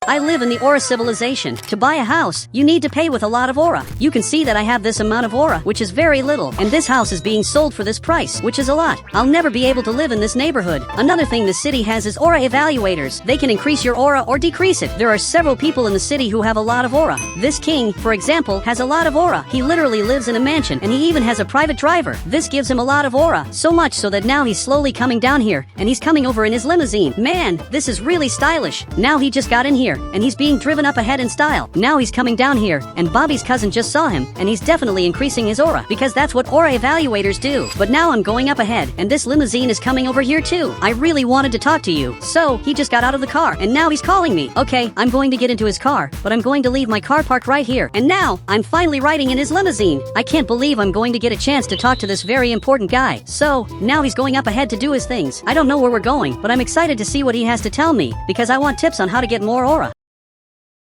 I live in the aura civilization. To buy a house, you need to pay with a lot of aura. You can see that I have this amount of aura, which is very little, and this house is being sold for this price, which is a lot. I'll never be able to live in this neighborhood. Another thing the city has is aura evaluators. They can increase your aura or decrease it. There are several people in the city who have a lot of aura. This king, for example, has a lot of aura. He literally lives in a mansion, and he even has a private driver. This gives him a lot of aura, so much so that now he's slowly coming down here, and he's coming over in his limousine. Man, this is really stylish. Now he just got in here, and he's being driven up ahead in style. Now he's coming down here, and Bobby's cousin just saw him, and he's definitely increasing his aura, because that's what aura evaluators do. But now I'm going up ahead, and this limousine is coming over here too. I really wanted to talk to you. So, he just got out of the car, and now he's calling me. Okay, I'm going to get into his car, but I'm going to leave my car parked right here. And now, I'm finally riding in his limousine. I can't believe I'm going to get a chance to talk to this very important guy. So, now he's going up ahead to do his things. I don't know where we're going, but I'm excited to see what he has to tell me, because I want tips on how to get more aura.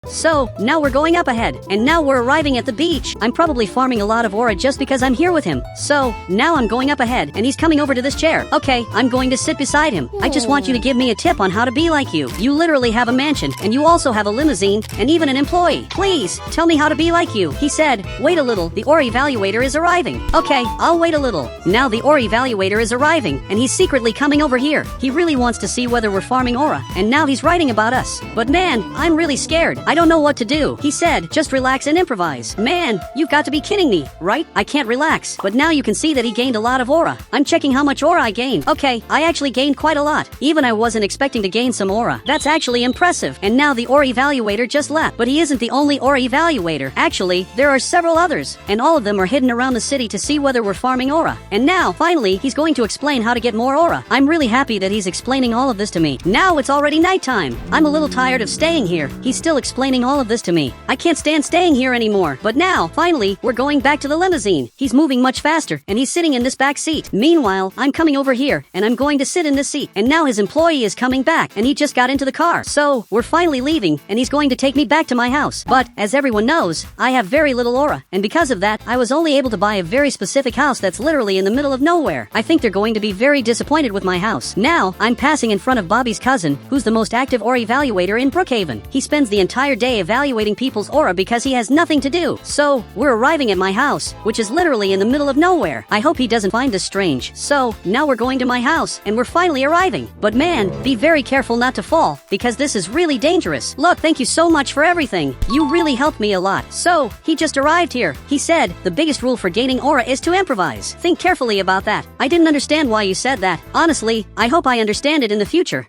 So, now we're going up ahead, and now we're arriving at the beach. I'm probably farming a lot of aura just because I'm here with him. So, now I'm going up ahead, and he's coming over to this chair. Okay, I'm going to sit beside him. I just want you to give me a tip on how to be like you. You literally have a mansion, and you also have a limousine, and even an employee. Please, tell me how to be like you. He said, wait a little, the aura evaluator is arriving. Okay, I'll wait a little. Now the aura evaluator is arriving, and he's secretly coming over here. He really wants to see whether we're farming aura, and now he's writing about us. But man, I'm really scared. I don't know what to do. He said, just relax and improvise. Man, you've got to be kidding me, right? I can't relax. But now you can see that he gained a lot of aura. I'm checking how much aura I gained. Okay, I actually gained quite a lot. Even I wasn't expecting to gain some aura. That's actually impressive. And now the aura evaluator just left. But he isn't the only aura evaluator. Actually, there are several others. And all of them are hidden around the city to see whether we're farming aura. And now, finally, he's going to explain how to get more aura. I'm really happy that he's explaining all of this to me. Now it's already nighttime. I'm a little tired of staying here. He's still explaining all of this to me. I can't stand staying here anymore. But now, finally, we're going back to the limousine. He's moving much faster, and he's sitting in this back seat. Meanwhile, I'm coming over here, and I'm going to sit in this seat. And now his employee is coming back, and he just got into the car. So, we're finally leaving, and he's going to take me back to my house. But, as everyone knows, I have very little aura. And because of that, I was only able to buy a very specific house that's literally in the middle of nowhere. I think they're going to be very disappointed with my house. Now, I'm passing in front of Bobby's cousin, who's the most active aura evaluator in Brookhaven. He spends the entire day evaluating people's aura because he has nothing to do. So, we're arriving at my house, which is literally in the middle of nowhere. I hope he doesn't find this strange. So, now we're going to my house, and we're finally arriving. But man, be very careful not to fall, because this is really dangerous. Look, thank you so much for everything. You really helped me a lot. So, he just arrived here. He said, the biggest rule for gaining aura is to improvise. Think carefully about that. I didn't understand why you said that. Honestly, I hope I understand it in the future.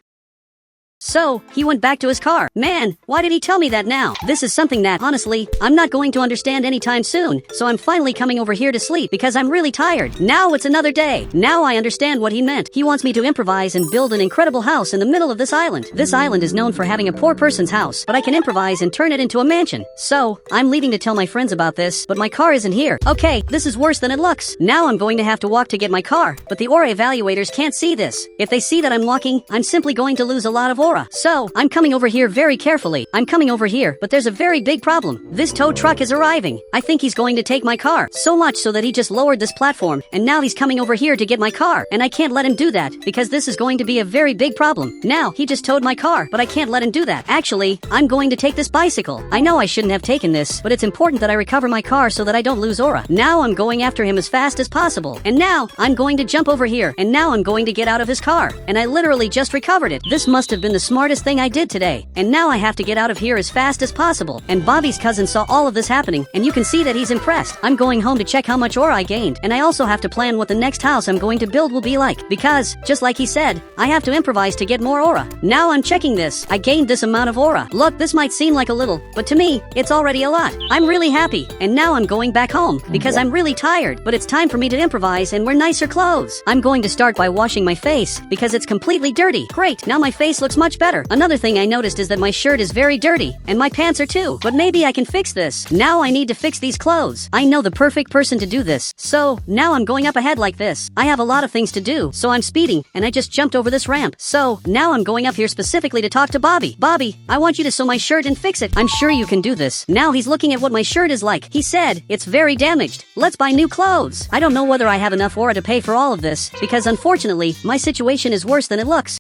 So, he went back to his car. Man, why did he tell me that now? This is something that, honestly, I'm not going to understand anytime soon. So I'm finally coming over here to sleep because I'm really tired. Now it's another day. Now I understand what he meant. He wants me to improvise and build an incredible house in the middle of this island. This island is known for having a poor person's house, but I can improvise and turn it into a mansion. So, I'm leaving to tell my friends about this, but my car isn't here. Okay, this is worse than it looks. Now I'm going to have to walk to get my car, but the aura evaluators can't see this. If they see that I'm walking, I'm simply going to lose a lot of aura. So, I'm coming over here very carefully. I'm coming over here, but there's a very big problem. This tow truck is arriving. I think he's going to take my car. So much so that he just lowered this platform, and now he's coming over here to get my car. And I can't let him do that, because this is going to be a very big problem. Now, he just towed my car, but I can't let him do that. Actually, I'm going to take this bicycle. I know I shouldn't have taken this, but it's important that I recover my car so that I don't lose aura. Now I'm going after him as fast as possible. And now, I'm going to jump over here, and now I'm going to get out of his car. And I literally just recovered it. This must have been the smartest thing I did today. And now I have to get out of here as fast as possible. And Bobby's cousin saw all of this happening, and you can see that he's impressed. I'm going home to check how much aura I gained, and I also have to plan what the next house I'm going to build will be like. Because, just like he said, I have to improvise to get more aura. Now I'm checking this. I gained this amount of aura. Look, this might seem like a little, but to me, it's already a lot. I'm really happy. And now I'm going back home, because I'm really tired, but it's time for me to improvise and wear nicer clothes. I'm going to start by washing my face, because it's completely dirty. Great, now my face looks much better. Another thing I noticed is that my shirt is very dirty, and my pants are too. But maybe I can fix this. Now I need to fix these clothes. I know the perfect person to do this. So, now I'm going up ahead like this. I have a lot of things to do, so I'm speeding, and I just jumped over this ramp. So, now I'm going up here specifically to talk to Bobby. Bobby, I want you to sew my shirt and fix it. I'm sure you can do this. Now he's looking at what my shirt is like. He said, it's very damaged. Let's buy new clothes. I don't know whether I have enough aura to pay for all of this, because unfortunately, my situation is worse than it looks.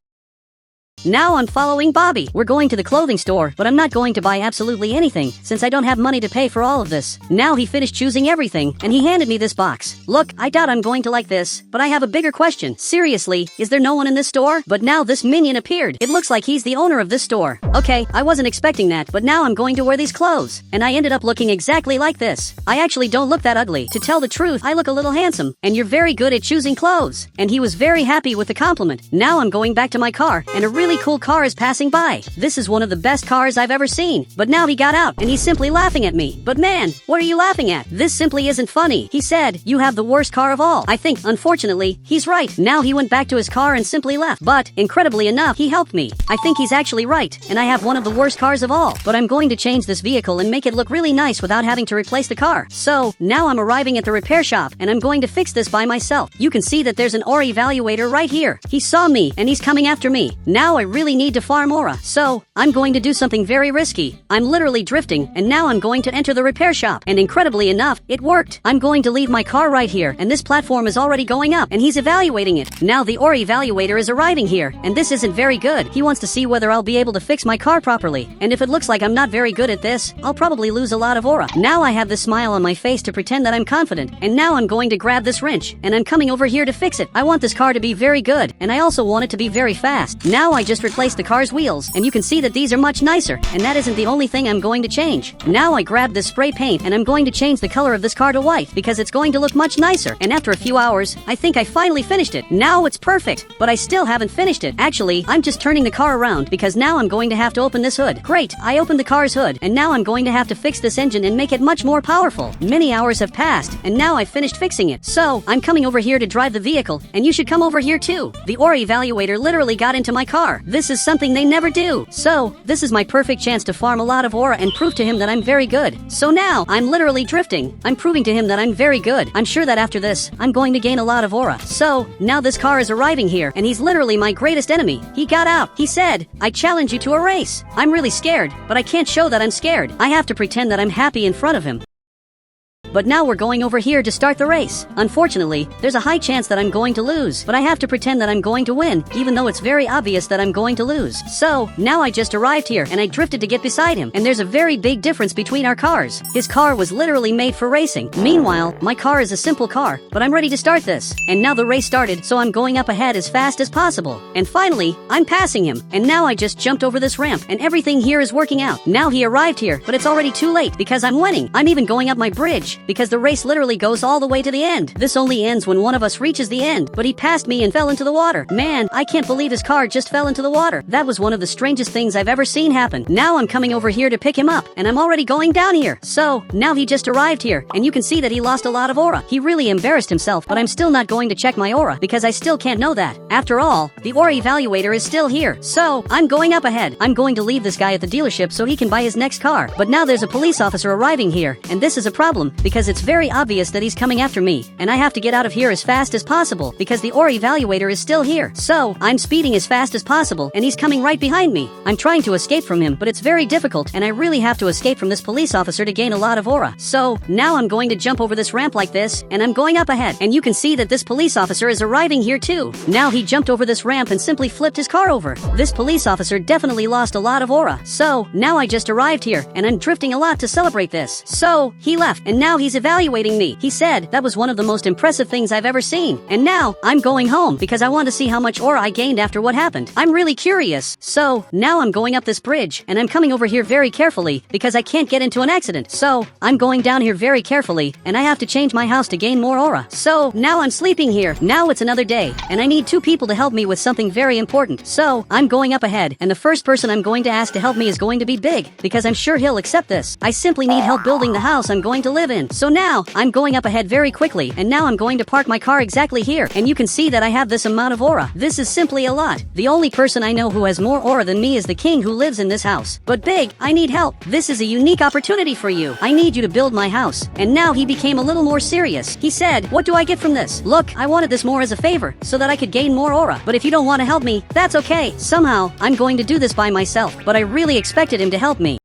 Now I'm following Bobby. We're going to the clothing store, but I'm not going to buy absolutely anything since I don't have money to pay for all of this. Now he finished choosing everything and he handed me this box. Look, I doubt I'm going to like this, but I have a bigger question. Seriously, is there no one in this store? But now this minion appeared. It looks like he's the owner of this store. Okay, I wasn't expecting that, but now I'm going to wear these clothes. And I ended up looking exactly like this. I actually don't look that ugly. To tell the truth, I look a little handsome, and you're very good at choosing clothes. And he was very happy with the compliment. Now I'm going back to my car, and a really cool car is passing by. This is one of the best cars I've ever seen. But now he got out, and he's simply laughing at me. But man, what are you laughing at? This simply isn't funny. He said, you have the worst car of all. I think, unfortunately, he's right. Now he went back to his car and simply left. But, incredibly enough, he helped me. I think he's actually right, and I have one of the worst cars of all. But I'm going to change this vehicle and make it look really nice without having to replace the car. So, now I'm arriving at the repair shop, and I'm going to fix this by myself. You can see that there's an ore evaluator right here. He saw me, and he's coming after me. Now I really need to farm ore. So, I'm going to do something very risky. I'm literally drifting, and now I'm going to enter the repair shop. And incredibly enough, it worked. I'm going to leave my car right here, and this platform is already going up, and he's evaluating it. Now the ore evaluator is arriving here, and this isn't very good. He wants to see whether I'll be able to fix my car properly. And if it looks like I'm not very good at this, I'll probably lose a lot of aura. Now I have this smile on my face to pretend that I'm confident, and now I'm going to grab this wrench, and I'm coming over here to fix it. I want this car to be very good, and I also want it to be very fast. Now I just replaced the car's wheels, and you can see that these are much nicer, and that isn't the only thing I'm going to change. Now I grabbed this spray paint, and I'm going to change the color of this car to white, because it's going to look much nicer. And after a few hours, I think I finally finished it. Now it's perfect, but I still haven't finished it. Actually, I'm just turning the car around, because now I'm going to have to open this hood. Great, I opened the car's hood, and now I'm going to have to fix this engine and make it much more powerful. Many hours have passed, and now I've finished fixing it. So, I'm coming over here to drive the vehicle, and you should come over here too. The ore evaluator literally got into my car. This is something they never do. So, this is my perfect chance to farm a lot of ore and prove to him that I'm very good. So now, I'm literally drifting. I'm proving to him that I'm very good. I'm sure that after this, I'm going to gain a lot of aura. So, now this car is arriving here, and he's literally my greatest enemy. He got out. He said, I challenge you to a race. I'm really scared, but I can't show that I'm scared. I have to pretend that I'm happy in front of him. But now we're going over here to start the race. Unfortunately, there's a high chance that I'm going to lose, but I have to pretend that I'm going to win, even though it's very obvious that I'm going to lose. So, now I just arrived here, and I drifted to get beside him, and there's a very big difference between our cars. His car was literally made for racing. Meanwhile, my car is a simple car, but I'm ready to start this. And now the race started, so I'm going up ahead as fast as possible. And finally, I'm passing him. And now I just jumped over this ramp, and everything here is working out. Now he arrived here, but it's already too late, because I'm winning. I'm even going up my bridge, because the race literally goes all the way to the end. This only ends when one of us reaches the end, but he passed me and fell into the water. Man, I can't believe his car just fell into the water. That was one of the strangest things I've ever seen happen. Now I'm coming over here to pick him up, and I'm already going down here. So, now he just arrived here, and you can see that he lost a lot of aura. He really embarrassed himself, but I'm still not going to check my aura, because I still can't know that. After all, the aura evaluator is still here. So, I'm going up ahead. I'm going to leave this guy at the dealership so he can buy his next car. But now there's a police officer arriving here, and this is a problem, because it's very obvious that he's coming after me, and I have to get out of here as fast as possible, because the ore evaluator is still here. So, I'm speeding as fast as possible, and he's coming right behind me. I'm trying to escape from him, but it's very difficult, and I really have to escape from this police officer to gain a lot of aura. So, now I'm going to jump over this ramp like this, and I'm going up ahead, and you can see that this police officer is arriving here too. Now he jumped over this ramp and simply flipped his car over. This police officer definitely lost a lot of aura. So, now I just arrived here, and I'm drifting a lot to celebrate this. So, he left, and now he's evaluating me. He said that was one of the most impressive things I've ever seen. And now, I'm going home, because I want to see how much aura I gained after what happened. I'm really curious. So, now I'm going up this bridge, and I'm coming over here very carefully, because I can't get into an accident. So, I'm going down here very carefully, and I have to change my house to gain more aura. So, now I'm sleeping here. Now it's another day, and I need 2 people to help me with something very important. So, I'm going up ahead, and the first person I'm going to ask to help me is going to be Big, because I'm sure he'll accept this. I simply need help building the house I'm going to live in. So now, I'm going up ahead very quickly, and now I'm going to park my car exactly here, and you can see that I have this amount of aura. This is simply a lot. The only person I know who has more aura than me is the king who lives in this house. But Big, I need help. This is a unique opportunity for you. I need you to build my house. And now he became a little more serious. He said, what do I get from this? Look, I wanted this more as a favor, so that I could gain more aura. But if you don't want to help me, that's okay. Somehow, I'm going to do this by myself, but I really expected him to help me.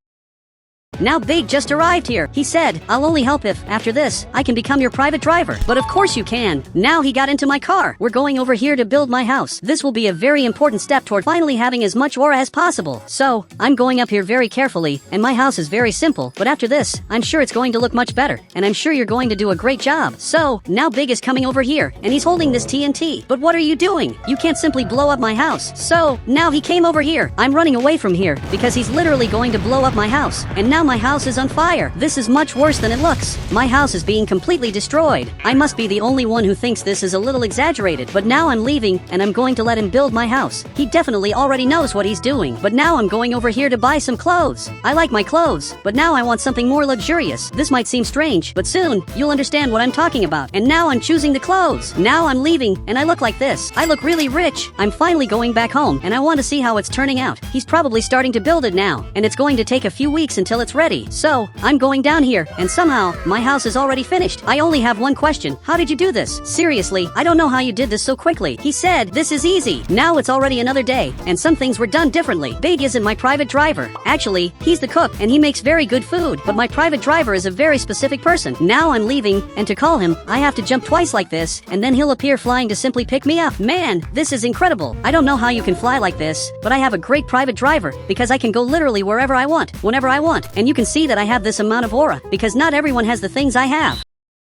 Now Big just arrived here. He said, I'll only help if, after this, I can become your private driver. But of course you can. Now he got into my car. We're going over here to build my house. This will be a very important step toward finally having as much aura as possible. So, I'm going up here very carefully, and my house is very simple, but after this, I'm sure it's going to look much better, and I'm sure you're going to do a great job. So, now Big is coming over here, and he's holding this TNT. But what are you doing? You can't simply blow up my house. So, now he came over here. I'm running away from here, because he's literally going to blow up my house, and now my house is on fire. This is much worse than it looks. My house is being completely destroyed. I must be the only one who thinks this is a little exaggerated, but now I'm leaving, and I'm going to let him build my house. He definitely already knows what he's doing, but now I'm going over here to buy some clothes. I like my clothes, but now I want something more luxurious. This might seem strange, but soon, you'll understand what I'm talking about. And now I'm choosing the clothes. Now I'm leaving, and I look like this. I look really rich. I'm finally going back home, and I want to see how it's turning out. He's probably starting to build it now, and it's going to take a few weeks until it's ready. So, I'm going down here, and somehow, my house is already finished. I only have one question. How did you do this? Seriously, I don't know how you did this so quickly. He said, this is easy. Now it's already another day, and some things were done differently. Big isn't my private driver. Actually, he's the cook, and he makes very good food, but my private driver is a very specific person. Now I'm leaving, and to call him, I have to jump twice like this, and then he'll appear flying to simply pick me up. Man, this is incredible. I don't know how you can fly like this, but I have a great private driver, because I can go literally wherever I want, whenever I want, and you can see that I have this amount of aura, because not everyone has the things I have.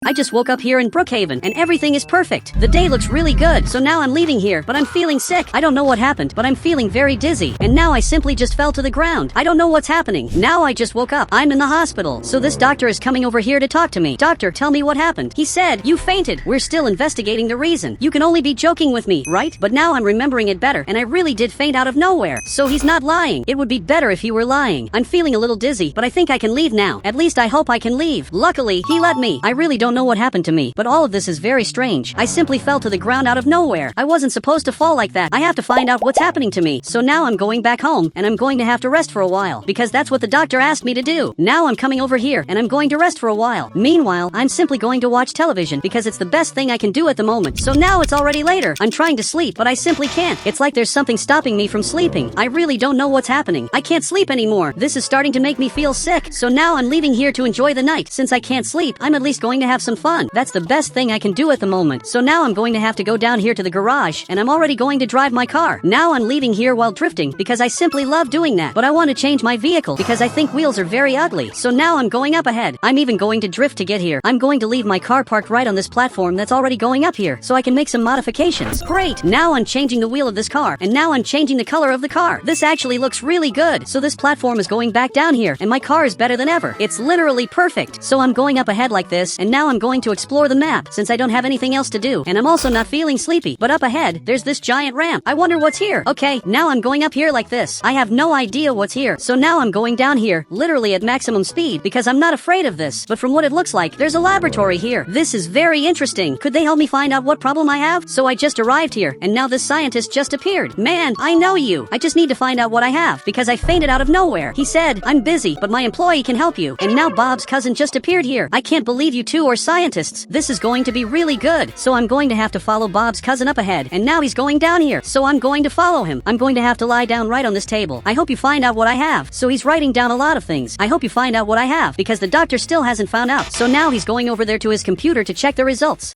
I just woke up here in Brookhaven, and everything is perfect. The day looks really good, so now I'm leaving here, but I'm feeling sick. I don't know what happened, but I'm feeling very dizzy, and now I simply just fell to the ground. I don't know what's happening. Now I just woke up. I'm in the hospital, so this doctor is coming over here to talk to me. Doctor, tell me what happened. He said, you fainted. We're still investigating the reason. You can only be joking with me, right? But now I'm remembering it better, and I really did faint out of nowhere. So he's not lying. It would be better if he were lying. I'm feeling a little dizzy, but I think I can leave now. At least I hope I can leave. Luckily, he let me. I really don't know what happened to me, but all of this is very strange. I simply fell to the ground out of nowhere. I wasn't supposed to fall like that. I have to find out what's happening to me. So now I'm going back home, and I'm going to have to rest for a while, because that's what the doctor asked me to do. Now I'm coming over here, and I'm going to rest for a while. Meanwhile, I'm simply going to watch television, because it's the best thing I can do at the moment. So now it's already later. I'm trying to sleep, but I simply can't. It's like there's something stopping me from sleeping. I really don't know what's happening. I can't sleep anymore. This is starting to make me feel sick. So now I'm leaving here to enjoy the night. Since I can't sleep, I'm at least going to have some fun. That's the best thing I can do at the moment. So now I'm going to have to go down here to the garage, and I'm already going to drive my car. Now I'm leaving here while drifting, because I simply love doing that. But I want to change my vehicle, because I think wheels are very ugly. So now I'm going up ahead. I'm even going to drift to get here. I'm going to leave my car parked right on this platform that's already going up here, so I can make some modifications. Great! Now I'm changing the wheel of this car, and now I'm changing the color of the car. This actually looks really good. So this platform is going back down here, and my car is better than ever. It's literally perfect. So I'm going up ahead like this, and now I'm going to explore the map, since I don't have anything else to do, and I'm also not feeling sleepy. But up ahead, there's this giant ramp. I wonder what's here. Okay, now I'm going up here like this. I have no idea what's here. So now I'm going down here, literally at maximum speed, because I'm not afraid of this. But from what it looks like, there's a laboratory here. This is very interesting. Could they help me find out what problem I have? So I just arrived here, and now this scientist just appeared. Man, I know you. I just need to find out what I have, because I fainted out of nowhere. He said, I'm busy, but my employee can help you. And now Bob's cousin just appeared here. I can't believe you two are scientists. This is going to be really good. So I'm going to have to follow Bob's cousin up ahead, and now he's going down here. So I'm going to follow him. I'm going to have to lie down right on this table. I hope you find out what I have. So he's writing down a lot of things. I hope you find out what I have, because the doctor still hasn't found out. So now he's going over there to his computer to check the results.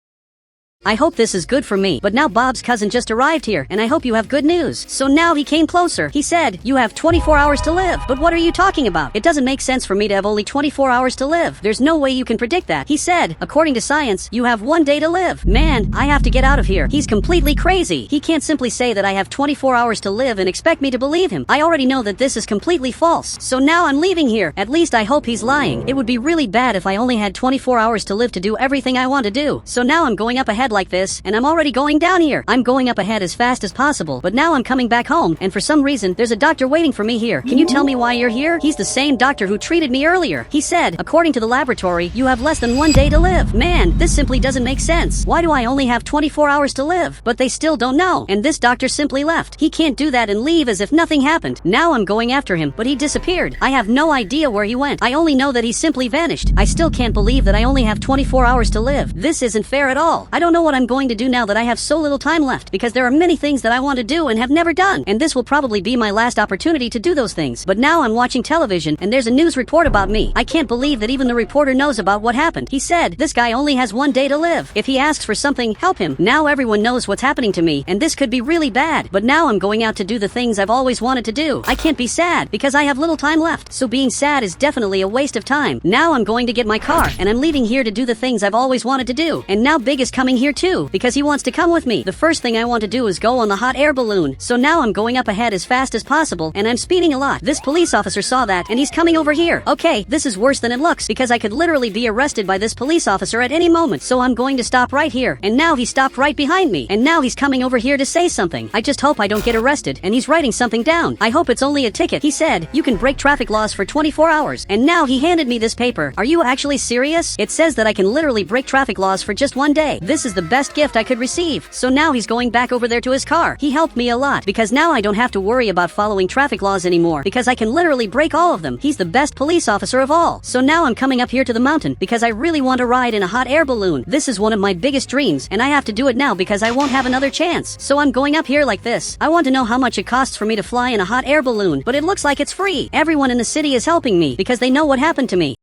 I hope this is good for me, but now Bob's cousin just arrived here, and I hope you have good news. So now he came closer. He said, you have 24 hours to live. But what are you talking about? It doesn't make sense for me to have only 24 hours to live. There's no way you can predict that. He said, according to science, you have 1 day to live. Man, I have to get out of here. He's completely crazy. He can't simply say that I have 24 hours to live and expect me to believe him. I already know that this is completely false. So now I'm leaving here. At least I hope he's lying. It would be really bad if I only had 24 hours to live to do everything I want to do. So now I'm going up ahead like this, and I'm already going down here. I'm going up ahead as fast as possible, but now I'm coming back home, and for some reason, there's a doctor waiting for me here. Can you tell me why you're here? He's the same doctor who treated me earlier. He said, according to the laboratory, you have less than 1 day to live. Man, this simply doesn't make sense. Why do I only have 24 hours to live? But they still don't know, and this doctor simply left. He can't do that and leave as if nothing happened. Now I'm going after him, but he disappeared. I have no idea where he went. I only know that he simply vanished. I still can't believe that I only have 24 hours to live. This isn't fair at all. I don't know know what I'm going to do now that I have so little time left, because there are many things that I want to do and have never done, and this will probably be my last opportunity to do those things. But now I'm watching television, and there's a news report about me. I can't believe that even the reporter knows about what happened. He said, this guy only has one day to live. If he asks for something, help him. Now everyone knows what's happening to me, and this could be really bad. But now I'm going out to do the things I've always wanted to do. I can't be sad, because I have little time left. So being sad is definitely a waste of time. Now I'm going to get my car, and I'm leaving here to do the things I've always wanted to do. And now Big is coming here too, because he wants to come with me. The first thing I want to do is go on the hot air balloon. So now I'm going up ahead as fast as possible, and I'm speeding a lot. This police officer saw that, and he's coming over here. Okay, this is worse than it looks, because I could literally be arrested by this police officer at any moment. So I'm going to stop right here. And now he stopped right behind me, and now he's coming over here to say something. I just hope I don't get arrested, and he's writing something down. I hope it's only a ticket. He said, you can break traffic laws for 24 hours. And now he handed me this paper. Are you actually serious? It says that I can literally break traffic laws for just one day. This is the best gift I could receive. So now he's going back over there to his car. He helped me a lot, because now I don't have to worry about following traffic laws anymore, because I can literally break all of them. He's the best police officer of all. So now I'm coming up here to the mountain, because I really want to ride in a hot air balloon. This is one of my biggest dreams, and I have to do it now because I won't have another chance. So I'm going up here like this. I want to know how much it costs for me to fly in a hot air balloon, but it looks like it's free. Everyone in the city is helping me, because they know what happened to me.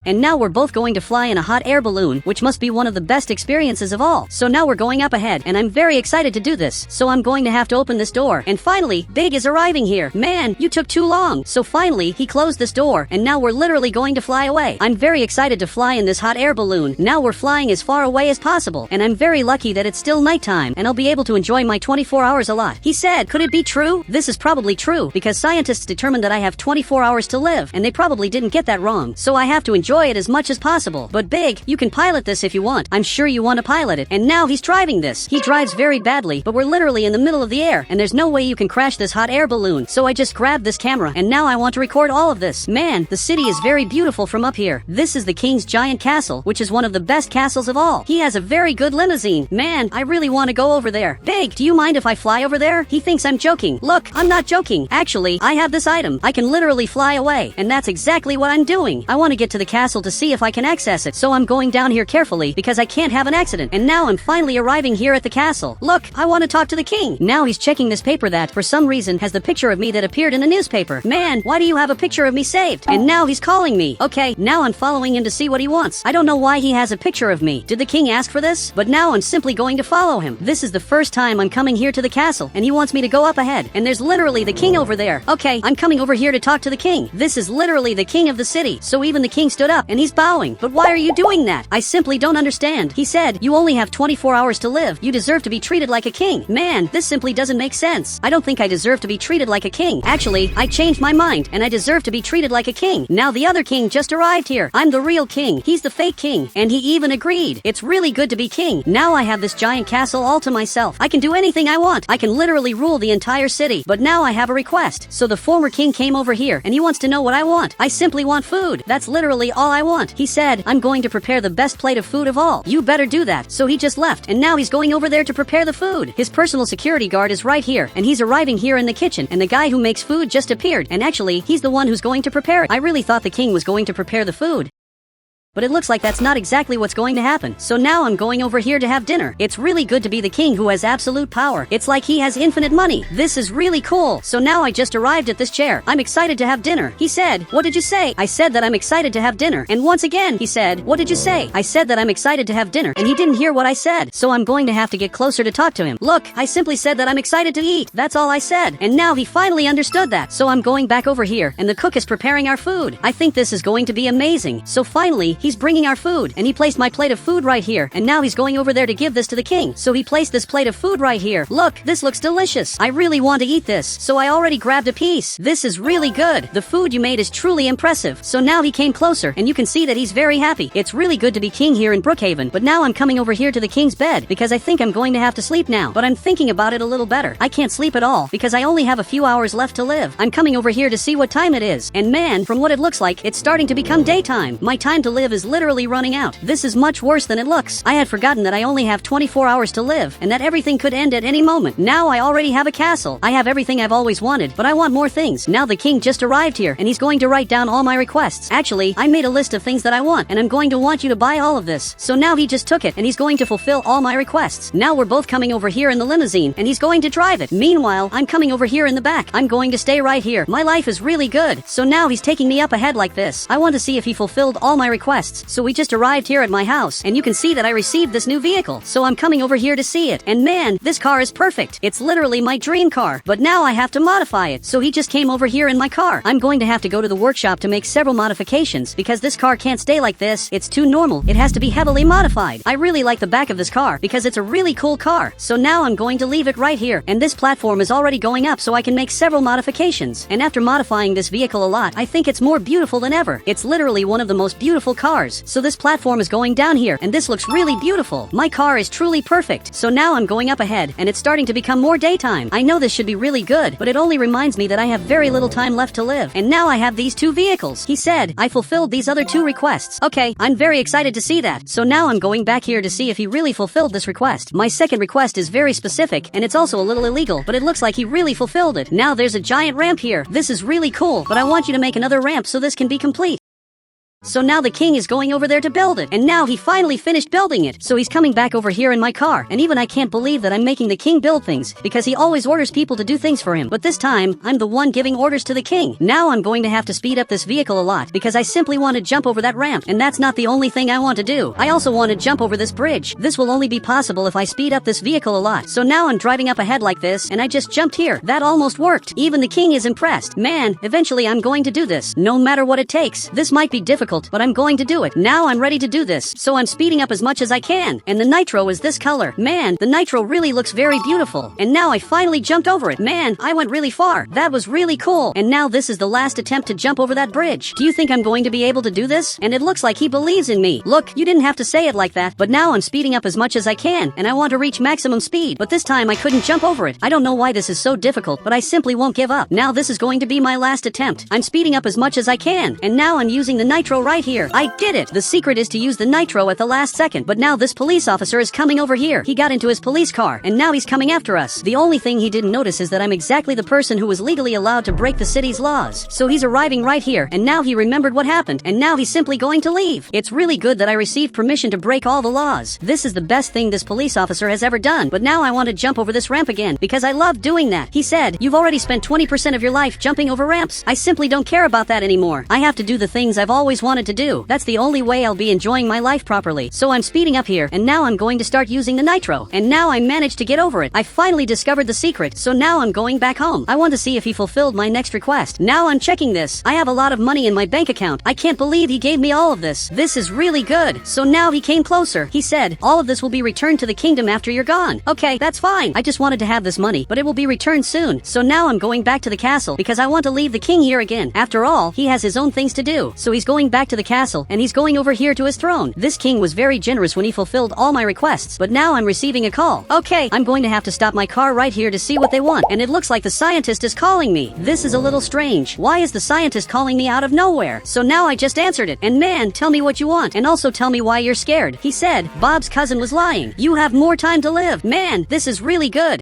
And now we're both going to fly in a hot air balloon, which must be one of the best experiences of all. So now we're going up ahead, and I'm very excited to do this. So I'm going to have to open this door. And finally, Big is arriving here. Man, you took too long. So finally, he closed this door, and now we're literally going to fly away. I'm very excited to fly in this hot air balloon. Now we're flying as far away as possible, and I'm very lucky that it's still nighttime, and I'll be able to enjoy my 24 hours a lot. He said, could it be true? This is probably true, because scientists determined that I have 24 hours to live, and they probably didn't get that wrong. So I have to enjoy it as much as possible. But Big, you can pilot this if you want. I'm sure you want to pilot it. And now he's driving this. He drives very badly, but we're literally in the middle of the air, and there's no way you can crash this hot air balloon. So I just grabbed this camera, and now I want to record all of this. Man, the city is very beautiful from up here. This is the king's giant castle, which is one of the best castles of all. He has a very good limousine. Man, I really want to go over there. Big, do you mind if I fly over there? He thinks I'm joking. Look, I'm not joking. Actually, I have this item. I can literally fly away, and that's exactly what I'm doing. I want to get to the castle to see if I can access it, so I'm going down here carefully because I can't have an accident. And now I'm finally arriving here at the castle. Look, I want to talk to the king. Now he's checking this paper that, for some reason, has the picture of me that appeared in the newspaper. Man, why do you have a picture of me saved? And now he's calling me. Okay, now I'm following him to see what he wants. I don't know why he has a picture of me. Did the king ask for this? But now I'm simply going to follow him. This is the first time I'm coming here to the castle, and he wants me to go up ahead. And there's literally the king over there. Okay, I'm coming over here to talk to the king. This is literally the king of the city. So even the king stood up, and he's bowing. But why are you doing that? I simply don't understand. He said, you only have 24 hours to live. You deserve to be treated like a king. Man, this simply doesn't make sense. I don't think I deserve to be treated like a king. Actually, I changed my mind, and I deserve to be treated like a king. Now the other king just arrived here. I'm the real king. He's the fake king. And he even agreed. It's really good to be king. Now I have this giant castle all to myself. I can do anything I want. I can literally rule the entire city. But now I have a request. So the former king came over here, and he wants to know what I want. I simply want food. That's literally all I want. He said, I'm going to prepare the best plate of food of all. You better do that. So he just left, and now he's going over there to prepare the food. His personal security guard is right here, and he's arriving here in the kitchen, and the guy who makes food just appeared, and actually, he's the one who's going to prepare it. I really thought the king was going to prepare the food. But it looks like that's not exactly what's going to happen. So now I'm going over here to have dinner. It's really good to be the king who has absolute power. It's like he has infinite money. This is really cool. So now I just arrived at this chair. I'm excited to have dinner. He said, what did you say? I said that I'm excited to have dinner. And once again, he said, what did you say? I said that I'm excited to have dinner. And he didn't hear what I said. So I'm going to have to get closer to talk to him. Look, I simply said that I'm excited to eat. That's all I said. And now he finally understood that. So I'm going back over here, and the cook is preparing our food. I think this is going to be amazing. So finally, he's bringing our food, and he placed my plate of food right here, and now he's going over there to give this to the king. So he placed this plate of food right here. Look, this looks delicious. I really want to eat this, so I already grabbed a piece. This is really good. The food you made is truly impressive. So now he came closer, and you can see that he's very happy. It's really good to be king here in Brookhaven, but now I'm coming over here to the king's bed, because I think I'm going to have to sleep now. But I'm thinking about it a little better. I can't sleep at all, because I only have a few hours left to live. I'm coming over here to see what time it is, and man, from what it looks like, it's starting to become daytime. My time to live live is literally running out. This is much worse than it looks. I had forgotten that I only have 24 hours to live, and that everything could end at any moment. Now I already have a castle. I have everything I've always wanted, but I want more things. Now the king just arrived here, and he's going to write down all my requests. Actually, I made a list of things that I want, and I'm going to want you to buy all of this. So now he just took it, and he's going to fulfill all my requests. Now we're both coming over here in the limousine, and he's going to drive it. Meanwhile, I'm coming over here in the back. I'm going to stay right here. My life is really good. So now he's taking me up ahead like this. I want to see if he fulfilled all my requests. So we just arrived here at my house, and you can see that I received this new vehicle. So I'm coming over here to see it. And man, this car is perfect. It's literally my dream car. But now I have to modify it. So he just came over here in my car. I'm going to have to go to the workshop to make several modifications because this car can't stay like this. It's too normal. It has to be heavily modified. I really like the back of this car because it's a really cool car. So now I'm going to leave it right here. And this platform is already going up so I can make several modifications. And after modifying this vehicle a lot, I think it's more beautiful than ever. It's literally one of the most beautiful cars. So this platform is going down here and this looks really beautiful. My car is truly perfect. So now I'm going up ahead and it's starting to become more daytime. I know this should be really good, but it only reminds me that I have very little time left to live. And now I have these two vehicles. He said, I fulfilled these other two requests. Okay, I'm very excited to see that. So now I'm going back here to see if he really fulfilled this request. My second request is very specific and it's also a little illegal, but it looks like he really fulfilled it. Now there's a giant ramp here. This is really cool, but I want you to make another ramp so this can be complete. So now the king is going over there to build it, and now he finally finished building it. So he's coming back over here in my car, and even I can't believe that I'm making the king build things, because he always orders people to do things for him. But this time, I'm the one giving orders to the king. Now I'm going to have to speed up this vehicle a lot, because I simply want to jump over that ramp, and that's not the only thing I want to do. I also want to jump over this bridge. This will only be possible if I speed up this vehicle a lot. So now I'm driving up ahead like this, and I just jumped here. That almost worked. Even the king is impressed. Man, eventually I'm going to do this, no matter what it takes. This might be difficult, but I'm going to do it. Now I'm ready to do this, so I'm speeding up as much as I can. And the nitro is this color. Man, the nitro really looks very beautiful. And now I finally jumped over it. Man, I went really far. That was really cool. And now this is the last attempt to jump over that bridge. Do you think I'm going to be able to do this? And it looks like he believes in me. Look, you didn't have to say it like that, but now I'm speeding up as much as I can, and I want to reach maximum speed. But this time I couldn't jump over it. I don't know why this is so difficult, but I simply won't give up. Now this is going to be my last attempt. I'm speeding up as much as I can, and now I'm using the nitro right here. I did it! The secret is to use the nitro at the last second, but now this police officer is coming over here. He got into his police car, and now he's coming after us. The only thing he didn't notice is that I'm exactly the person who was legally allowed to break the city's laws. So he's arriving right here, and now he remembered what happened, and now he's simply going to leave. It's really good that I received permission to break all the laws. This is the best thing this police officer has ever done, but now I want to jump over this ramp again, because I love doing that. He said, you've already spent 20% of your life jumping over ramps. I simply don't care about that anymore. I have to do the things I've always wanted to do. That's the only way I'll be enjoying my life properly. So I'm speeding up here, and now I'm going to start using the nitro. And now I managed to get over it. I finally discovered the secret, so now I'm going back home. I want to see if he fulfilled my next request. Now I'm checking this. I have a lot of money in my bank account. I can't believe he gave me all of this. This is really good. So now he came closer. He said, all of this will be returned to the kingdom after you're gone. Okay, that's fine. I just wanted to have this money, but it will be returned soon. So now I'm going back to the castle because I want to leave the king here again. After all, he has his own things to do. So he's going back to the castle, and he's going over here to his throne. This king was very generous when he fulfilled all my requests, but now I'm receiving a call. Okay, I'm going to have to stop my car right here to see what they want, and it looks like the scientist is calling me. This is a little strange. Why is the scientist calling me out of nowhere? So now I just answered it, and man, tell me what you want, and also tell me why you're scared. He said, Bob's cousin was lying. You have more time to live. Man, this is really good.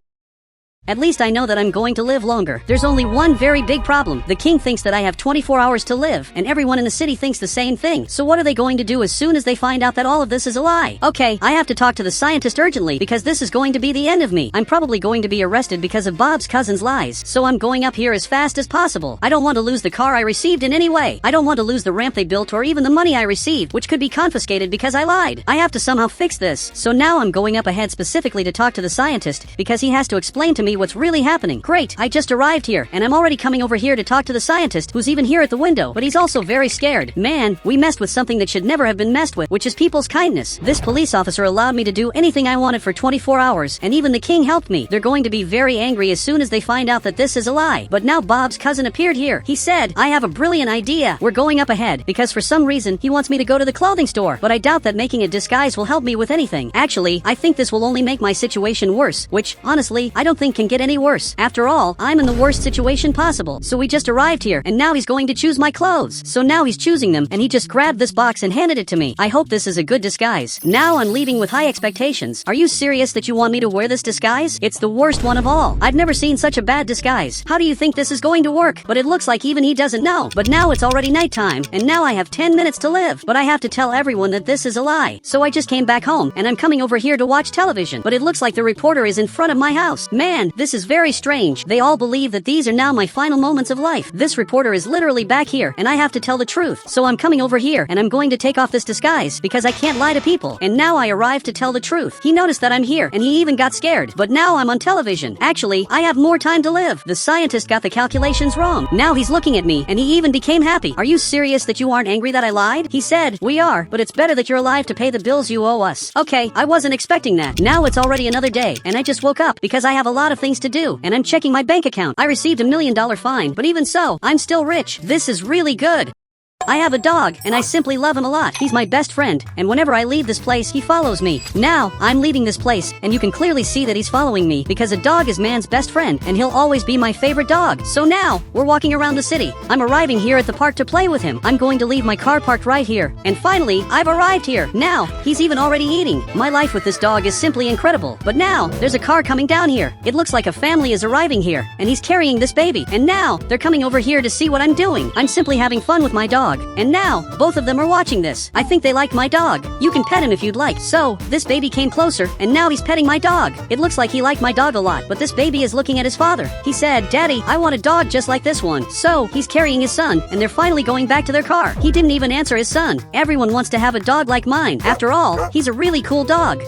At least I know that I'm going to live longer. There's only one very big problem. The king thinks that I have 24 hours to live, and everyone in the city thinks the same thing. So what are they going to do as soon as they find out that all of this is a lie? Okay, I have to talk to the scientist urgently, because this is going to be the end of me. I'm probably going to be arrested because of Bob's cousin's lies. So I'm going up here as fast as possible. I don't want to lose the car I received in any way. I don't want to lose the ramp they built or even the money I received, which could be confiscated because I lied. I have to somehow fix this. So now I'm going up ahead specifically to talk to the scientist, because he has to explain to me what's really happening. Great, I just arrived here, and I'm already coming over here to talk to the scientist, who's even here at the window, but he's also very scared. Man, we messed with something that should never have been messed with, which is people's kindness. This police officer allowed me to do anything I wanted for 24 hours, and even the king helped me. They're going to be very angry as soon as they find out that this is a lie. But now Bob's cousin appeared here. He said, I have a brilliant idea. We're going up ahead, because for some reason, he wants me to go to the clothing store, but I doubt that making a disguise will help me with anything. Actually, I think this will only make my situation worse, which, honestly, I don't think can get any worse. After all, I'm in the worst situation possible. So we just arrived here, and now he's going to choose my clothes. So now he's choosing them, and he just grabbed this box and handed it to me. I hope this is a good disguise. Now I'm leaving with high expectations. Are you serious that you want me to wear this disguise? It's the worst one of all. I've never seen such a bad disguise. How do you think this is going to work? But it looks like even he doesn't know. But now it's already nighttime, and now I have 10 minutes to live. But I have to tell everyone that this is a lie. So I just came back home, and I'm coming over here to watch television. But it looks like the reporter is in front of my house. Man, this is very strange. They all believe that these are now my final moments of life. This reporter is literally back here, and I have to tell the truth. So I'm coming over here, and I'm going to take off this disguise, because I can't lie to people. And now I arrived to tell the truth. He noticed that I'm here, and he even got scared. But now I'm on television. Actually, I have more time to live. The scientist got the calculations wrong. Now he's looking at me, and he even became happy. Are you serious that you aren't angry that I lied? He said, we are, but it's better that you're alive to pay the bills you owe us. Okay, I wasn't expecting that. Now it's already another day, and I just woke up because I have a lot of things to do, and I'm checking my bank account. I received $1 million fine, but even so, I'm still rich. This is really good. I have a dog, and I simply love him a lot. He's my best friend, and whenever I leave this place, he follows me. Now, I'm leaving this place, and you can clearly see that he's following me, because a dog is man's best friend, and he'll always be my favorite dog. So now, we're walking around the city. I'm arriving here at the park to play with him. I'm going to leave my car parked right here. And finally, I've arrived here. Now, he's even already eating. My life with this dog is simply incredible. But now, there's a car coming down here. It looks like a family is arriving here, and he's carrying this baby. And now, they're coming over here to see what I'm doing. I'm simply having fun with my dog. And now, both of them are watching this. I think they like my dog. You can pet him if you'd like. So, this baby came closer, and now he's petting my dog. It looks like he liked my dog a lot, but this baby is looking at his father. He said, Daddy, I want a dog just like this one. So, he's carrying his son, and they're finally going back to their car. He didn't even answer his son. Everyone wants to have a dog like mine. After all, he's a really cool dog.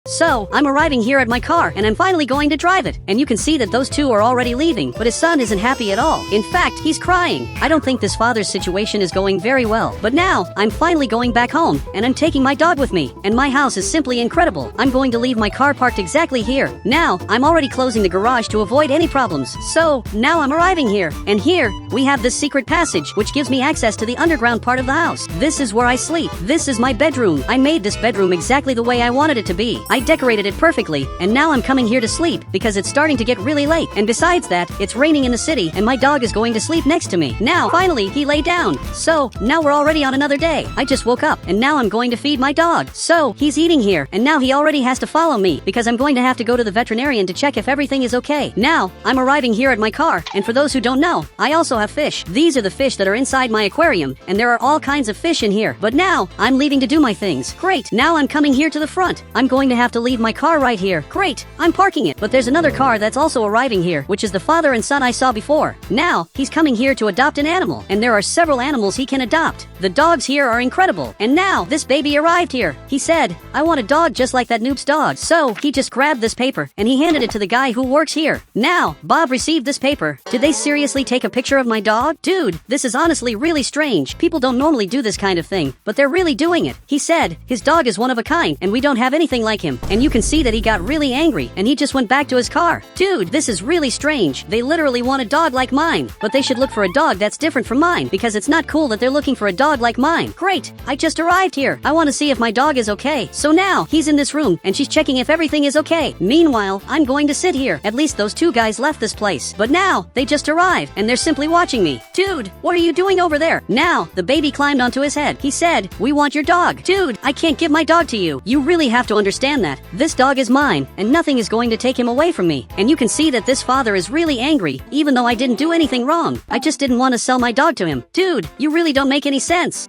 So, I'm arriving here at my car, and I'm finally going to drive it. And you can see that those two are already leaving, but his son isn't happy at all. In fact, he's crying. I don't think this father's situation is going very well. But now, I'm finally going back home, and I'm taking my dog with me. And my house is simply incredible. I'm going to leave my car parked exactly here. Now, I'm already closing the garage to avoid any problems. So, now I'm arriving here. And here, we have this secret passage, which gives me access to the underground part of the house. This is where I sleep. This is my bedroom. I made this bedroom exactly the way I wanted it to be. I decorated it perfectly, and now I'm coming here to sleep because it's starting to get really late. And besides that, it's raining in the city, and my dog is going to sleep next to me. Now, finally, he lay down. So, now we're already on another day. I just woke up, and now I'm going to feed my dog. So, he's eating here, and now he already has to follow me because I'm going to have to go to the veterinarian to check if everything is okay. Now, I'm arriving here at my car, and for those who don't know, I also have fish. These are the fish that are inside my aquarium, and there are all kinds of fish in here. But now, I'm leaving to do my things. Great, now I'm coming here to the front. I'm going to have to leave my car right here. Great, I'm parking it. But there's another car that's also arriving here, which is the father and son I saw before. Now, he's coming here to adopt an animal, and there are several animals he can adopt. The dogs here are incredible. And now, this baby arrived here. He said, I want a dog just like that noob's dog. So, he just grabbed this paper, and he handed it to the guy who works here. Now, Bob received this paper. Did they seriously take a picture of my dog? Dude, this is honestly really strange. People don't normally do this kind of thing, but they're really doing it. He said, his dog is one of a kind, and we don't have anything like him. And you can see that he got really angry, and he just went back to his car. Dude, this is really strange. They literally want a dog like mine, but they should look for a dog that's different from mine, because it's not cool that they're looking for a dog like mine. Great, I just arrived here. I want to see if my dog is okay. So now, he's in this room, and she's checking if everything is okay. Meanwhile, I'm going to sit here. At least those two guys left this place. But now, they just arrived, and they're simply watching me. Dude, what are you doing over there? Now, the baby climbed onto his head. He said, we want your dog. Dude, I can't give my dog to you. You really have to understand that. This dog is mine, and nothing is going to take him away from me. And you can see that this father is really angry, even though I didn't do anything wrong. I just didn't want to sell my dog to him. Dude, you really don't make any sense.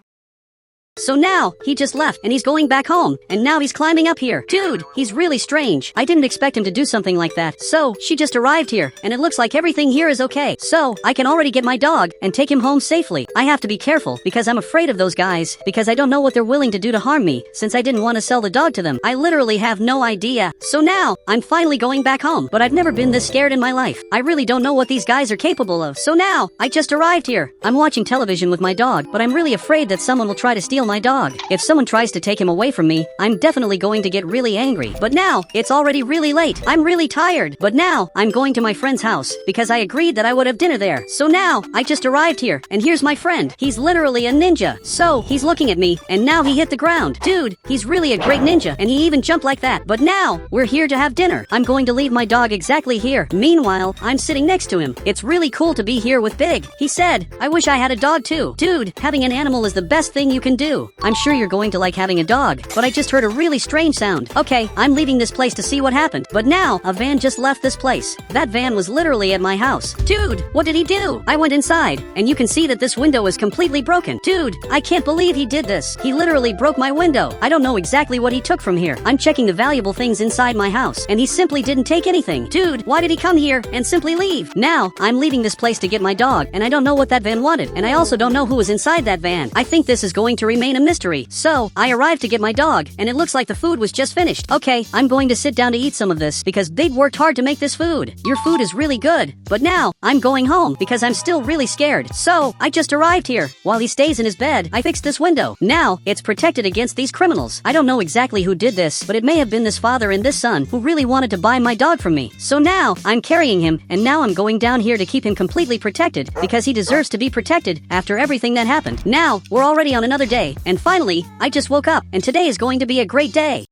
So now, he just left, and he's going back home, and now he's climbing up here. Dude, he's really strange. I didn't expect him to do something like that. So, she just arrived here, and it looks like everything here is okay. So, I can already get my dog, and take him home safely. I have to be careful, because I'm afraid of those guys, because I don't know what they're willing to do to harm me, since I didn't want to sell the dog to them. I literally have no idea. So now, I'm finally going back home, but I've never been this scared in my life. I really don't know what these guys are capable of. So now, I just arrived here. I'm watching television with my dog, but I'm really afraid that someone will try to steal steal my dog. If someone tries to take him away from me, I'm definitely going to get really angry. But now, it's already really late. I'm really tired. But now, I'm going to my friend's house because I agreed that I would have dinner there. So now, I just arrived here, and here's my friend. He's literally a ninja. So, he's looking at me, and now he hit the ground. Dude, he's really a great ninja, and he even jumped like that. But now, we're here to have dinner. I'm going to leave my dog exactly here. Meanwhile, I'm sitting next to him. It's really cool to be here with Big. He said, I wish I had a dog too. Dude, having an animal is the best thing you can do. I'm sure you're going to like having a dog, but I just heard a really strange sound. Okay, I'm leaving this place to see what happened. But now, a van just left this place. That van was literally at my house. Dude, what did he do? I went inside, and you can see that this window is completely broken. Dude, I can't believe he did this. He literally broke my window. I don't know exactly what he took from here. I'm checking the valuable things inside my house, and he simply didn't take anything. Dude, why did he come here and simply leave? Now, I'm leaving this place to get my dog, and I don't know what that van wanted, and I also don't know who was inside that van. I think this is going to remain a mystery. So, I arrived to get my dog, and it looks like the food was just finished. Okay, I'm going to sit down to eat some of this because Big worked hard to make this food. Your food is really good. But now, I'm going home because I'm still really scared. So, I just arrived here. While he stays in his bed, I fixed this window. Now, it's protected against these criminals. I don't know exactly who did this, but it may have been this father and this son who really wanted to buy my dog from me. So now, I'm carrying him, and now I'm going down here to keep him completely protected because he deserves to be protected after everything that happened. Now, we're already on another day, and finally, I just woke up, and today is going to be a great day.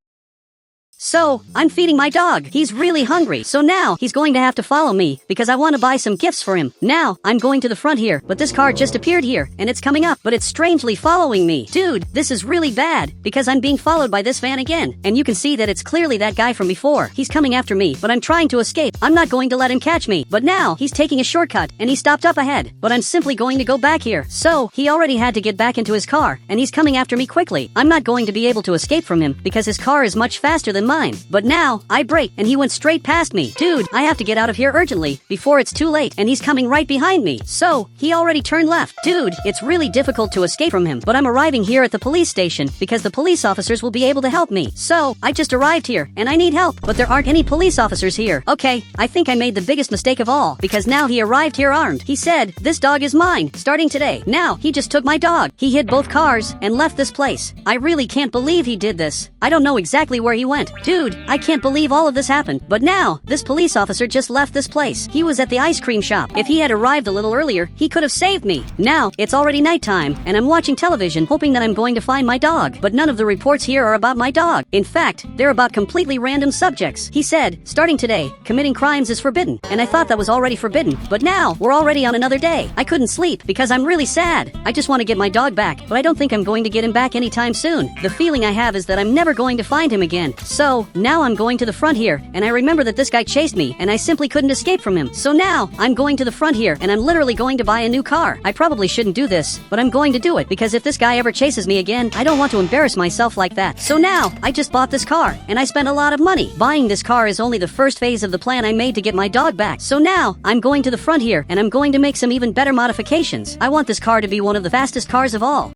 So, I'm feeding my dog. He's really hungry. So now, he's going to have to follow me because I want to buy some gifts for him. Now, I'm going to the front here, but this car just appeared here, and it's coming up, but it's strangely following me. Dude, this is really bad because I'm being followed by this van again, and you can see that it's clearly that guy from before. He's coming after me, but I'm trying to escape. I'm not going to let him catch me, but now, he's taking a shortcut, and he stopped up ahead, but I'm simply going to go back here. So, he already had to get back into his car, and he's coming after me quickly. I'm not going to be able to escape from him because his car is much faster than mine. But now, I brake, and he went straight past me. Dude, I have to get out of here urgently before it's too late, and he's coming right behind me. So, he already turned left. Dude, it's really difficult to escape from him, but I'm arriving here at the police station because the police officers will be able to help me. So, I just arrived here, and I need help, but there aren't any police officers here. Okay, I think I made the biggest mistake of all, because now he arrived here armed. He said, this dog is mine, starting today. Now, he just took my dog. He hit both cars and left this place. I really can't believe he did this. I don't know exactly where he went. Dude, I can't believe all of this happened. But now, this police officer just left this place. He was at the ice cream shop. If he had arrived a little earlier, he could have saved me. Now, it's already nighttime, and I'm watching television, hoping that I'm going to find my dog. But none of the reports here are about my dog. In fact, they're about completely random subjects. He said, starting today, committing crimes is forbidden. And I thought that was already forbidden. But now, we're already on another day. I couldn't sleep because I'm really sad. I just want to get my dog back, but I don't think I'm going to get him back anytime soon. The feeling I have is that I'm never going to find him again. So, now I'm going to the front here, and I remember that this guy chased me, and I simply couldn't escape from him. So now, I'm going to the front here, and I'm literally going to buy a new car. I probably shouldn't do this, but I'm going to do it, because if this guy ever chases me again, I don't want to embarrass myself like that. So now, I just bought this car, and I spent a lot of money. Buying this car is only the first phase of the plan I made to get my dog back. So now, I'm going to the front here, and I'm going to make some even better modifications. I want this car to be one of the fastest cars of all.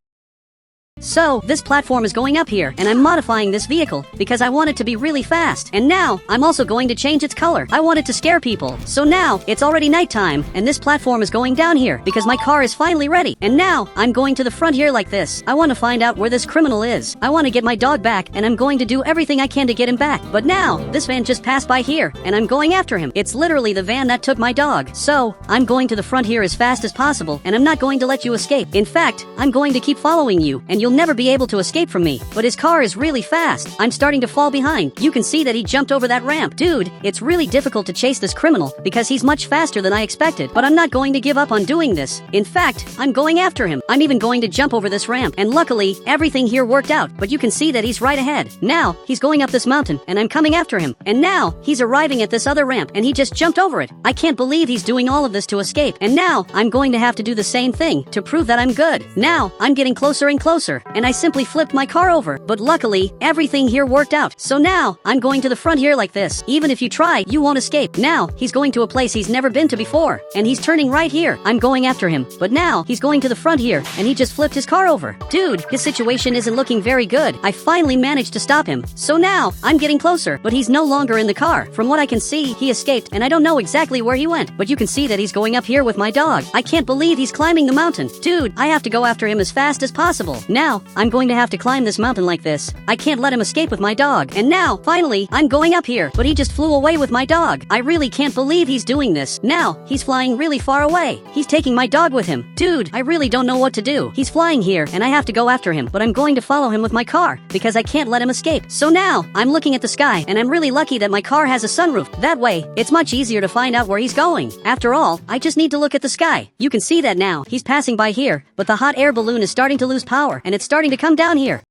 So, this platform is going up here, and I'm modifying this vehicle because I want it to be really fast. And now, I'm also going to change its color. I want it to scare people. So now, it's already nighttime, and this platform is going down here because my car is finally ready. And now, I'm going to the front here like this. I want to find out where this criminal is. I want to get my dog back, and I'm going to do everything I can to get him back. But now, this van just passed by here, and I'm going after him. It's literally the van that took my dog. So, I'm going to the front here as fast as possible, and I'm not going to let you escape. In fact, I'm going to keep following you, and you'll never be able to escape from me. But his car is really fast. I'm starting to fall behind. You can see that he jumped over that ramp. Dude, it's really difficult to chase this criminal because he's much faster than I expected. But I'm not going to give up on doing this. In fact, I'm going after him. I'm even going to jump over this ramp. And luckily, everything here worked out. But you can see that he's right ahead. Now, he's going up this mountain, and I'm coming after him. And now, he's arriving at this other ramp, and he just jumped over it. I can't believe he's doing all of this to escape. And now, I'm going to have to do the same thing to prove that I'm good. Now, I'm getting closer and closer, and I simply flipped my car over. But luckily, everything here worked out. So now, I'm going to the front here like this. Even if you try, you won't escape. Now, he's going to a place he's never been to before. And he's turning right here. I'm going after him. But now, he's going to the front here, and he just flipped his car over. Dude, his situation isn't looking very good. I finally managed to stop him. So now, I'm getting closer, but he's no longer in the car. From what I can see, he escaped, and I don't know exactly where he went. But you can see that he's going up here with my dog. I can't believe he's climbing the mountain. Dude, I have to go after him as fast as possible. Now, now, I'm going to have to climb this mountain like this. I can't let him escape with my dog. And now, finally, I'm going up here. But he just flew away with my dog. I really can't believe he's doing this. Now, he's flying really far away. He's taking my dog with him. Dude, I really don't know what to do. He's flying here, and I have to go after him. But I'm going to follow him with my car, because I can't let him escape. So now, I'm looking at the sky, and I'm really lucky that my car has a sunroof. That way, it's much easier to find out where he's going. After all, I just need to look at the sky. You can see that now. He's passing by here, but the hot air balloon is starting to lose power, and it's starting to come down here.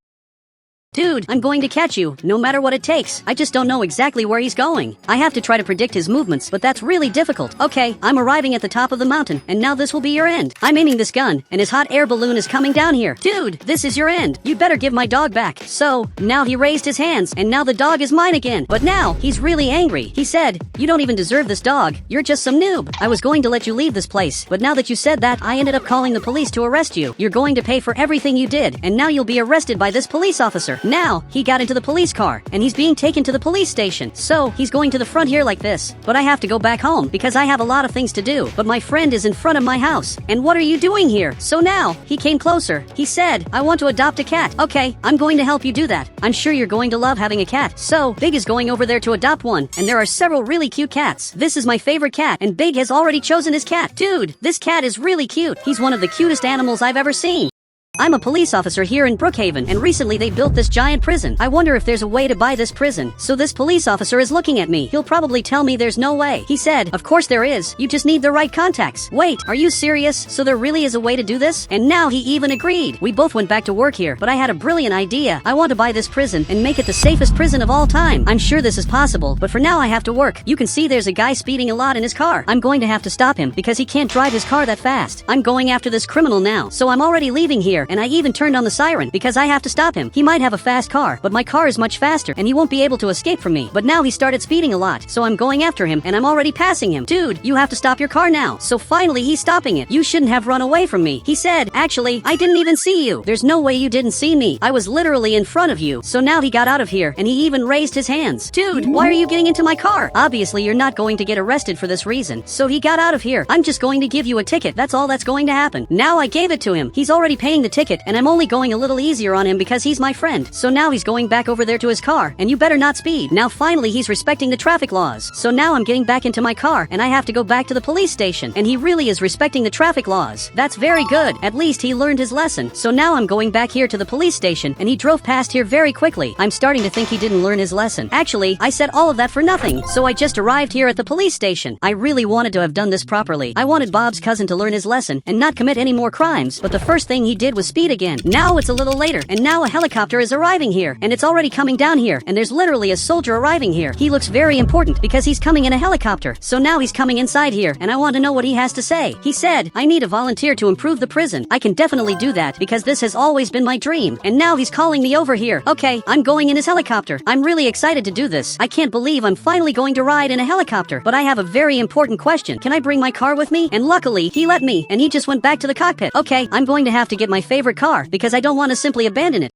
Dude, I'm going to catch you, no matter what it takes. I just don't know exactly where he's going. I have to try to predict his movements, but that's really difficult. Okay, I'm arriving at the top of the mountain, and now this will be your end. I'm aiming this gun, and his hot air balloon is coming down here. Dude, this is your end. You better give my dog back. So, now he raised his hands, and now the dog is mine again. But now, he's really angry. He said, "You don't even deserve this dog. You're just some noob. I was going to let you leave this place, but now that you said that, I ended up calling the police to arrest you. You're going to pay for everything you did, and now you'll be arrested by this police officer." Now, he got into the police car, and he's being taken to the police station. So, he's going to the front here like this. But I have to go back home, because I have a lot of things to do. But my friend is in front of my house. And what are you doing here? So now, he came closer. He said, "I want to adopt a cat." Okay, I'm going to help you do that. I'm sure you're going to love having a cat. So, Big is going over there to adopt one, and there are several really cute cats. This is my favorite cat, and Big has already chosen his cat. Dude, this cat is really cute. He's one of the cutest animals I've ever seen. I'm a police officer here in Brookhaven, and recently they built this giant prison. I wonder if there's a way to buy this prison. So this police officer is looking at me. He'll probably tell me there's no way. He said, "Of course there is. You just need the right contacts." Wait, are you serious? So there really is a way to do this? And now he even agreed. We both went back to work here, but I had a brilliant idea. I want to buy this prison and make it the safest prison of all time. I'm sure this is possible, but for now I have to work. You can see there's a guy speeding a lot in his car. I'm going to have to stop him because he can't drive his car that fast. I'm going after this criminal now, so I'm already leaving here, and I even turned on the siren because I have to stop him. He might have a fast car, but my car is much faster and he won't be able to escape from me. But now he started speeding a lot, so I'm going after him and I'm already passing him. Dude, you have to stop your car now. So finally he's stopping it. You shouldn't have run away from me. He said, "Actually, I didn't even see you. There's no way you didn't see me. I was literally in front of you." So now he got out of here and he even raised his hands. Dude, why are you getting into my car? Obviously you're not going to get arrested for this reason. So he got out of here. I'm just going to give you a ticket. That's all that's going to happen. Now I gave it to him. He's already paying the ticket and I'm only going a little easier on him because he's my friend. So now he's going back over there to his car, and you better not speed. Now finally he's respecting the traffic laws. So now I'm getting back into my car, and I have to go back to the police station, and he really is respecting the traffic laws. That's very good. At least he learned his lesson. So now I'm going back here to the police station, and he drove past here very quickly. I'm starting to think he didn't learn his lesson. Actually, I said all of that for nothing. So I just arrived here at the police station. I really wanted to have done this properly. I wanted Bob's cousin to learn his lesson and not commit any more crimes, but the first thing he did was speed again. Now it's a little later, and now a helicopter is arriving here, and it's already coming down here, and there's literally a soldier arriving here. He looks very important because he's coming in a helicopter. So now he's coming inside here, and I want to know what he has to say. He said, "I need a volunteer to improve the prison." I can definitely do that because this has always been my dream, and now he's calling me over here. Okay, I'm going in his helicopter. I'm really excited to do this. I can't believe I'm finally going to ride in a helicopter, but I have a very important question. Can I bring my car with me? And luckily, he let me, and he just went back to the cockpit. Okay, I'm going to have to get my favorite car because I don't want to simply abandon it.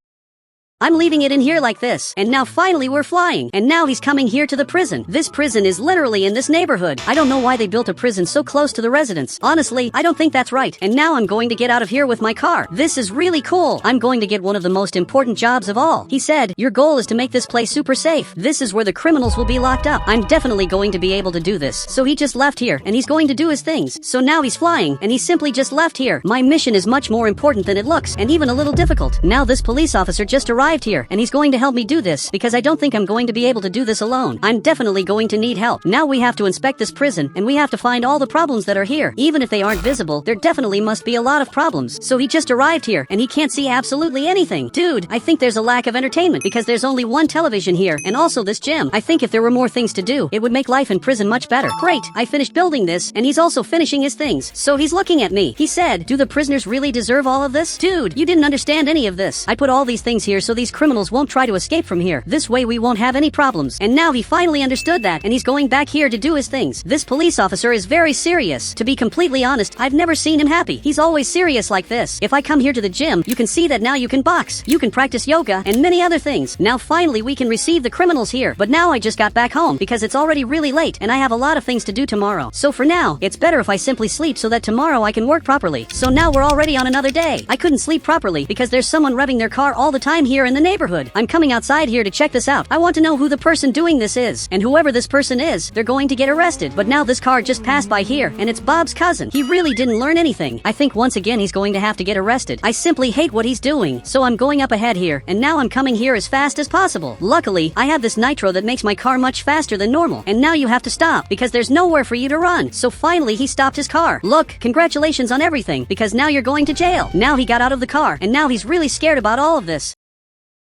I'm leaving it in here like this, and now finally we're flying, and now he's coming here to the prison. This prison is literally in this neighborhood. I don't know why they built a prison so close to the residents. Honestly, I don't think that's right. And now I'm going to get out of here with my car. This is really cool. I'm going to get one of the most important jobs of all. He said, "Your goal is to make this place super safe. This is where the criminals will be locked up." I'm definitely going to be able to do this. So he just left here, and he's going to do his things. So now he's flying, and he simply just left here. My mission is much more important than it looks, and even a little difficult. Now this police officer just arrived here, and he's going to help me do this because I don't think I'm going to be able to do this alone. I'm definitely going to need help. Now we have to inspect this prison, and we have to find all the problems that are here. Even if they aren't visible, there definitely must be a lot of problems. So he just arrived here, and he can't see absolutely anything. Dude, I think there's a lack of entertainment because there's only one television here, and also this gym. I think if there were more things to do, it would make life in prison much better. Great, I finished building this, and he's also finishing his things. So he's looking at me. He said, "Do the prisoners really deserve all of this?" Dude, you didn't understand any of this. I put all these things here so these criminals won't try to escape from here. This way we won't have any problems. And now he finally understood that, and he's going back here to do his things. This police officer is very serious. To be completely honest, I've never seen him happy. He's always serious like this. If I come here to the gym, you can see that now you can box, you can practice yoga, and many other things. Now finally we can receive the criminals here. But now I just got back home because it's already really late and I have a lot of things to do tomorrow. So for now, it's better if I simply sleep so that tomorrow I can work properly. So now we're already on another day. I couldn't sleep properly because there's someone revving their car all the time here in the neighborhood. I'm coming outside here to check this out. I want to know who the person doing this is. And whoever this person is, they're going to get arrested. But now this car just passed by here and it's Bob's cousin. He really didn't learn anything. I think once again he's going to have to get arrested. I simply hate what he's doing. So I'm going up ahead here and now I'm coming here as fast as possible. Luckily, I have this nitro that makes my car much faster than normal. And now you have to stop because there's nowhere for you to run. So finally he stopped his car. Look, congratulations on everything because now you're going to jail. Now he got out of the car and now he's really scared about all of this.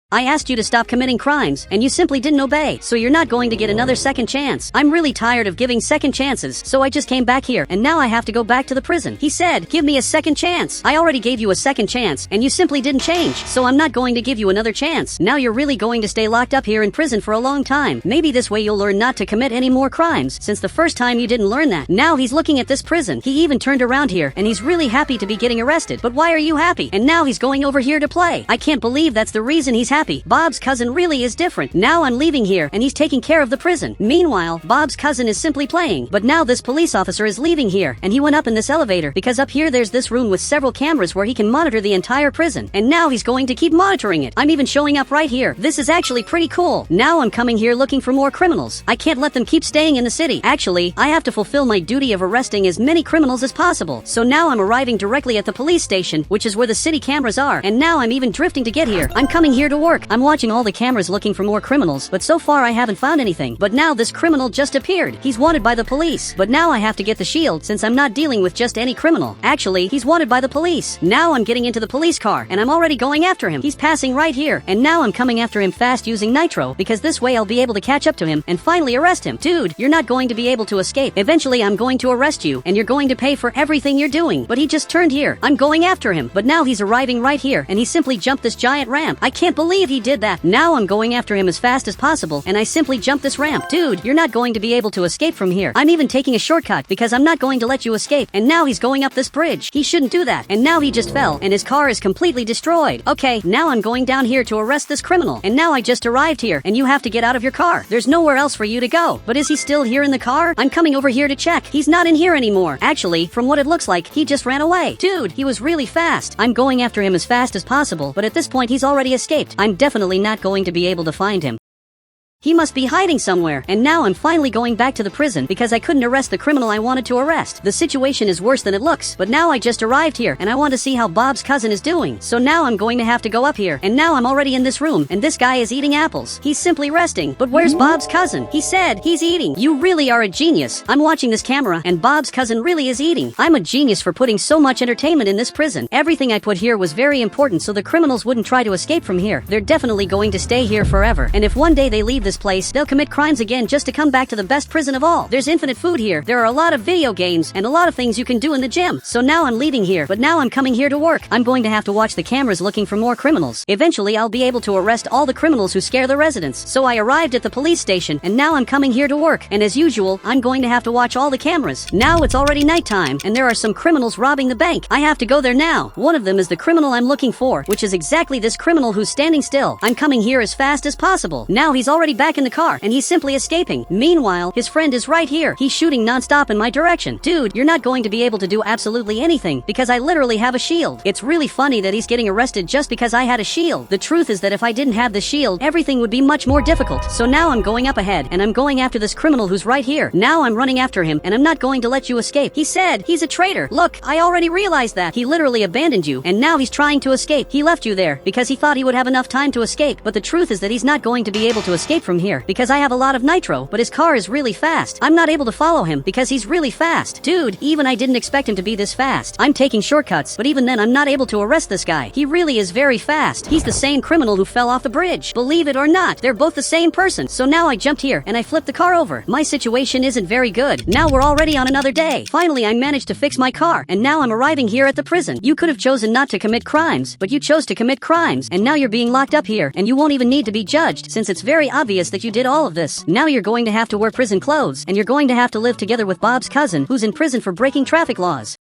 I asked you to stop committing crimes, and you simply didn't obey, so you're not going to get another second chance. I'm really tired of giving second chances, so I just came back here, and now I have to go back to the prison. He said, give me a second chance. I already gave you a second chance, and you simply didn't change, so I'm not going to give you another chance. Now you're really going to stay locked up here in prison for a long time. Maybe this way you'll learn not to commit any more crimes, since the first time you didn't learn that. Now he's looking at this prison. He even turned around here, and he's really happy to be getting arrested. But why are you happy? And now he's going over here to play. I can't believe that's the reason he's happy. Bob's cousin really is different. Now I'm leaving here and he's taking care of the prison. Meanwhile, Bob's cousin is simply playing. But now this police officer is leaving here and he went up in this elevator because up here there's this room with several cameras where he can monitor the entire prison. And now he's going to keep monitoring it. I'm even showing up right here. This is actually pretty cool. Now I'm coming here looking for more criminals. I can't let them keep staying in the city. Actually, I have to fulfill my duty of arresting as many criminals as possible. So now I'm arriving directly at the police station, which is where the city cameras are. And now I'm even drifting to get here. I'm coming here to work. I'm watching all the cameras looking for more criminals, but so far I haven't found anything. But now this criminal just appeared. He's wanted by the police. But now I have to get the shield since I'm not dealing with just any criminal. Actually, he's wanted by the police. Now I'm getting into the police car and I'm already going after him. He's passing right here and now I'm coming after him fast using nitro because this way I'll be able to catch up to him and finally arrest him. Dude, you're not going to be able to escape. Eventually I'm going to arrest you and you're going to pay for everything you're doing. But he just turned here. I'm going after him. But now he's arriving right here and he simply jumped this giant ramp. I can't believe he did that. Now I'm going after him as fast as possible and I simply jumped this ramp. Dude, you're not going to be able to escape from here. I'm even taking a shortcut because I'm not going to let you escape. And now he's going up this bridge. He shouldn't do that. And now he just fell and his car is completely destroyed. Okay, now I'm going down here to arrest this criminal. And now I just arrived here and you have to get out of your car. There's nowhere else for you to go. But is he still here in the car? I'm coming over here to check. He's not in here anymore. Actually, from what it looks like, he just ran away. Dude, he was really fast. I'm going after him as fast as possible, but at this point he's already escaped. I'm definitely not going to be able to find him. He must be hiding somewhere, and now I'm finally going back to the prison because I couldn't arrest the criminal I wanted to arrest. The situation is worse than it looks, but now I just arrived here and I want to see how Bob's cousin is doing. So now I'm going to have to go up here, and now I'm already in this room, and this guy is eating apples. He's simply resting, but where's Bob's cousin? He said he's eating. You really are a genius. I'm watching this camera, and Bob's cousin really is eating. I'm a genius for putting so much entertainment in this prison. Everything I put here was very important so the criminals wouldn't try to escape from here. They're definitely going to stay here forever, and if one day they leave this place, they'll commit crimes again just to come back to the best prison of all. There's infinite food here. There are a lot of video games and a lot of things you can do in the gym. So now I'm leaving here, but now I'm coming here to work. I'm going to have to watch the cameras looking for more criminals. Eventually I'll be able to arrest all the criminals who scare the residents. So I arrived at the police station and now I'm coming here to work. And as usual, I'm going to have to watch all the cameras. Now it's already nighttime and there are some criminals robbing the bank. I have to go there now. One of them is the criminal I'm looking for, which is exactly this criminal who's standing still. I'm coming here as fast as possible. Now he's already back in the car and he's simply escaping. Meanwhile, his friend is right here. He's shooting nonstop in my direction. Dude, you're not going to be able to do absolutely anything because I literally have a shield. It's really funny that he's getting arrested just because I had a shield. The truth is that if I didn't have the shield, everything would be much more difficult. So now I'm going up ahead and I'm going after this criminal who's right here. Now I'm running after him and I'm not going to let you escape. He said he's a traitor. Look, I already realized that. He literally abandoned you and now he's trying to escape. He left you there because he thought he would have enough time to escape, but the truth is that he's not going to be able to escape from from here because I have a lot of nitro, but his car is really fast. I'm not able to follow him because he's really fast. Dude, even I didn't expect him to be this fast. I'm taking shortcuts, but even then I'm not able to arrest this guy. He really is very fast. He's the same criminal who fell off the bridge. Believe it or not, they're both the same person. So now I jumped here and I flipped the car over. My situation isn't very good. Now we're already on another day. Finally, I managed to fix my car, and now I'm arriving here at the prison. You could have chosen not to commit crimes, but you chose to commit crimes, and now you're being locked up here, and you won't even need to be judged since it's very obvious that you did all of this. Now you're going to have to wear prison clothes, and you're going to have to live together with Bob's cousin, who's in prison for breaking traffic laws.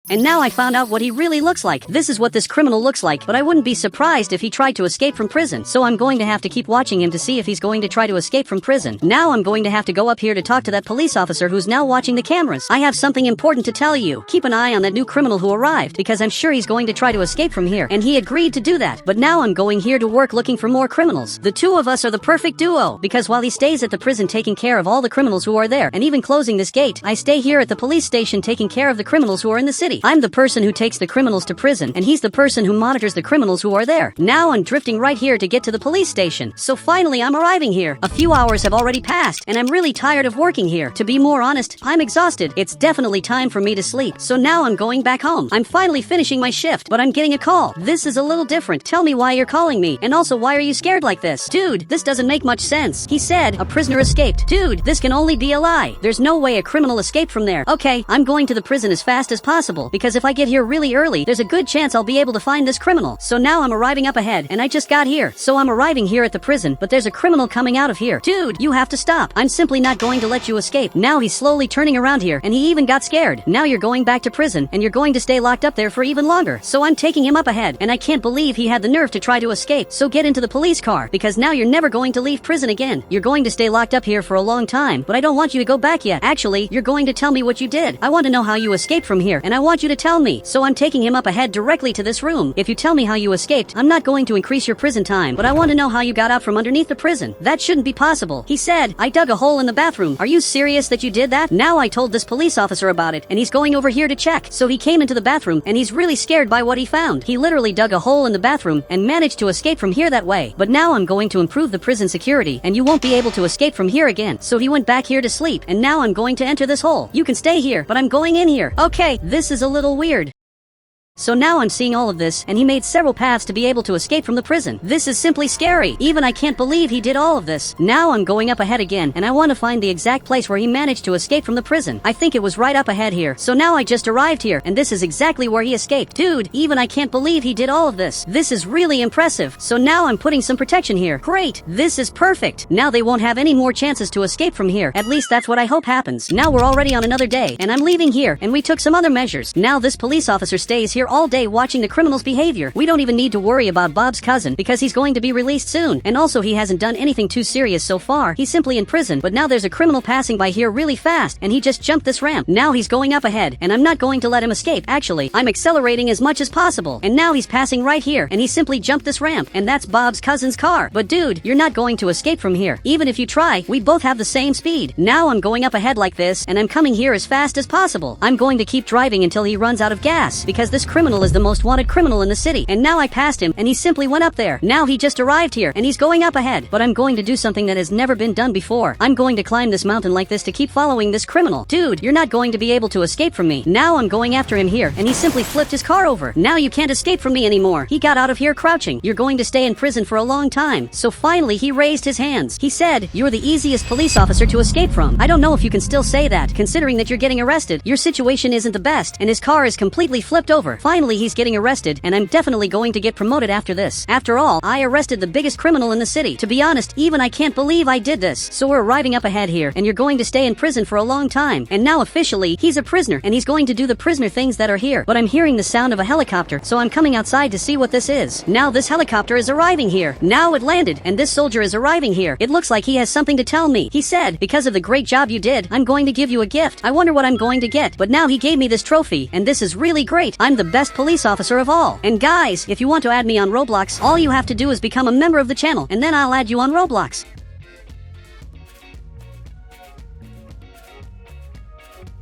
And now I found out what he really looks like. This is what this criminal looks like, but I wouldn't be surprised if he tried to escape from prison. So I'm going to have to keep watching him to see if he's going to try to escape from prison. Now I'm going to have to go up here to talk to that police officer who's now watching the cameras. I have something important to tell you. Keep an eye on that new criminal who arrived, because I'm sure he's going to try to escape from here. And he agreed to do that. But now I'm going here to work looking for more criminals. The two of us are the perfect duo, because while he stays at the prison taking care of all the criminals who are there, and even closing this gate, I stay here at the police station taking care of the criminals who are in the city. I'm the person who takes the criminals to prison, and he's the person who monitors the criminals who are there. Now I'm drifting right here to get to the police station. So finally I'm arriving here. A few hours have already passed, and I'm really tired of working here. To be more honest, I'm exhausted. It's definitely time for me to sleep. So now I'm going back home. I'm finally finishing my shift, but I'm getting a call. This is a little different. Tell me why you're calling me, and also why are you scared like this? Dude, this doesn't make much sense. He said a prisoner escaped. Dude, this can only be a lie. There's no way a criminal escaped from there. Okay, I'm going to the prison as fast as possible, because if I get here really early, there's a good chance I'll be able to find this criminal. So now I'm arriving up ahead, and I just got here. So I'm arriving here at the prison, but there's a criminal coming out of here. Dude, you have to stop. I'm simply not going to let you escape. Now he's slowly turning around here, and he even got scared. Now you're going back to prison, and you're going to stay locked up there for even longer. So I'm taking him up ahead, and I can't believe he had the nerve to try to escape. So get into the police car, because now you're never going to leave prison again. You're going to stay locked up here for a long time, but I don't want you to go back yet. Actually, you're going to tell me what you did. I want to know how you escaped from here, and I want you to tell me. So I'm taking him up ahead directly to this room. If you tell me how you escaped, I'm not going to increase your prison time, but I want to know how you got out from underneath the prison. That shouldn't be possible. He said, I dug a hole in the bathroom. Are you serious that you did that? Now I told this police officer about it, and he's going over here to check. So he came into the bathroom, and he's really scared by what he found. He literally dug a hole in the bathroom and managed to escape from here that way. But now I'm going to improve the prison security, and you won't be able to escape from here again. So he went back here to sleep, and now I'm going to enter this hole. You can stay here, but I'm going in here. Okay, this is a little weird. So now I'm seeing all of this, and he made several paths to be able to escape from the prison. This is simply scary. Even I can't believe he did all of this. Now I'm going up ahead again, and I want to find the exact place where he managed to escape from the prison. I think it was right up ahead here. So now I just arrived here, and this is exactly where he escaped. Dude, even I can't believe he did all of this. This is really impressive. So now I'm putting some protection here. Great. This is perfect. Now they won't have any more chances to escape from here. At least that's what I hope happens. Now we're already on another day, and I'm leaving here, and we took some other measures. Now this police officer stays here all day watching the criminal's behavior. We don't even need to worry about Bob's cousin, because he's going to be released soon. And also he hasn't done anything too serious so far. He's simply in prison, but now there's a criminal passing by here really fast, and he just jumped this ramp. Now he's going up ahead, and I'm not going to let him escape. Actually, I'm accelerating as much as possible, and now he's passing right here, and he simply jumped this ramp, and that's Bob's cousin's car. But dude, you're not going to escape from here. Even if you try, we both have the same speed. Now I'm going up ahead like this, and I'm coming here as fast as possible. I'm going to keep driving until he runs out of gas, because this criminal is the most wanted criminal in the city. And now I passed him, and he simply went up there. Now he just arrived here, and he's going up ahead. But I'm going to do something that has never been done before. I'm going to climb this mountain like this to keep following this criminal. Dude, you're not going to be able to escape from me. Now I'm going after him here, and he simply flipped his car over. Now you can't escape from me anymore. He got out of here crouching. You're going to stay in prison for a long time. So finally he raised his hands. He said, you're the easiest police officer to escape from. I don't know if you can still say that, considering that you're getting arrested. Your situation isn't the best, and his car is completely flipped over. Finally he's getting arrested, and I'm definitely going to get promoted after this. After all, I arrested the biggest criminal in the city. To be honest, even I can't believe I did this. So we're arriving up ahead here, and you're going to stay in prison for a long time. And now officially, he's a prisoner, and he's going to do the prisoner things that are here. But I'm hearing the sound of a helicopter, so I'm coming outside to see what this is. Now this helicopter is arriving here. Now it landed, and this soldier is arriving here. It looks like he has something to tell me. He said, because of the great job you did, I'm going to give you a gift. I wonder what I'm going to get. But now he gave me this trophy, and this is really great. I'm the best police officer of all. And guys, if you want to add me on Roblox, all you have to do is become a member of the channel, and then I'll add you on Roblox.